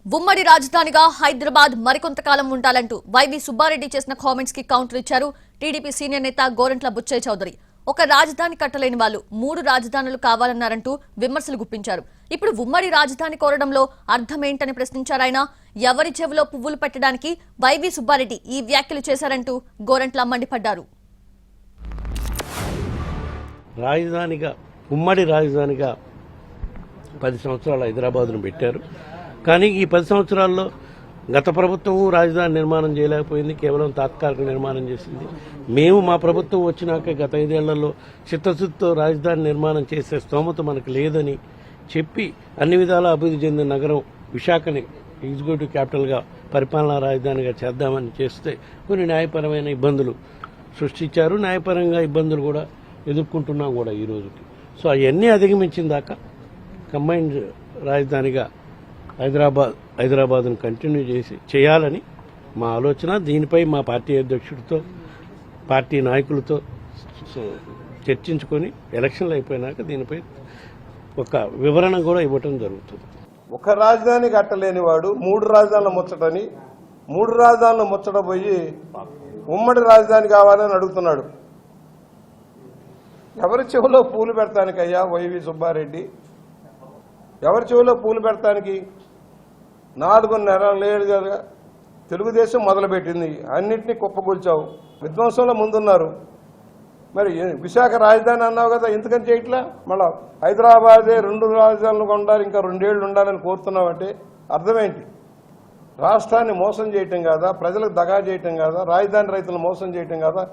ఉమ్మడి రాజధానిగా హైదరాబాద్ మరికొంతకాలం ఉండాలంటూ వైవి సుబ్బారెడ్డి చేసిన కామెంట్స్ కి కౌంటర్ ఇచ్చారు టీడీపీ సీనియర్ నేత గోరంట్ల బుచ్చయ్య చౌదరి. ఒక రాజధాని కట్టలేని వాళ్ళు 3 రాజధానులు కావాలన్నారంటూ విమర్శలు గుప్పించారు. ఇప్పుడు ఉమ్మడి రాజధాని కోరడంలో అర్థమేంటని ప్రశ్నించారు ఆయన. ఎవరి చెవిలో పువ్వులు పెట్టడానికి వైవి సుబ్బారెడ్డి ఈ వ్యాఖ్యలు చేశారంటూ గోరంట్ల మండిపడ్డారు. రాజధానిగా ఉమ్మడి రాజధానిగా 10 సంవత్సరాలు హైదరాబాద్ను పెట్టారు. కానీ ఈ 10 సంవత్సరాల్లో గత ప్రభుత్వం రాజధాని నిర్మాణం చేయలేకపోయింది, కేవలం తాత్కాలిక నిర్మాణం చేసింది. మేము మా ప్రభుత్వం వచ్చినాక గత 5 ఏళ్లలో చిత్తశుద్ధితో రాజధాని నిర్మాణం చేసే స్తోమత మనకు లేదని చెప్పి అన్ని విధాలా అభివృద్ధి చెందిన నగరం విశాఖని ఎగ్జిక్యూటివ్ క్యాపిటల్గా పరిపాలనా రాజధానిగా చేద్దామని చేస్తే కొన్ని న్యాయపరమైన ఇబ్బందులు సృష్టించారు. న్యాయపరంగా ఇబ్బందులు కూడా ఎదుర్కొంటున్నాం కూడా ఈ రోజుకి. సో అవన్నీ అధిగమించిన దాకా కంబైన్డ్ రాజధానిగా హైదరాబాద్ను కంటిన్యూ చేయాలని మా ఆలోచన. దీనిపై మా పార్టీ అధ్యక్షుడితో పార్టీ నాయకులతో చర్చించుకొని ఎలక్షన్లు అయిపోయినాక దీనిపై ఒక వివరణ కూడా ఇవ్వటం జరుగుతుంది. ఒక రాజధాని కట్టలేని వాడు 3 రాజధానుల ముచ్చటని 3 రాజధానుల ముచ్చట పోయి ఉమ్మడి రాజధాని కావాలని అడుగుతున్నాడు. ఎవరి చెవిలో పూలు పెడతానికయ్యా వైవి సుబ్బారెడ్డి? ఎవరి చెవిలో పూలు పెడతానికి? 4.5 తెలుగుదేశం మొదలుపెట్టింది, అన్నింటినీ కుప్పగొల్చావు, విధ్వంసంలో ముందున్నారు. మరి విశాఖ రాజధాని అన్నావు కదా, ఎందుకని చేయట్లా? మళ్ళా హైదరాబాదే 2 రాజధానులు ఉండాలి, ఇంకా 2 ఏళ్లు ఉండాలని కోరుతున్నావంటే అర్థమేంటి? రాష్ట్రాన్ని మోసం చేయటం కాదా? ప్రజలకు దగా చేయటం కాదా? రాజధాని రైతులను మోసం చేయటం కాదా?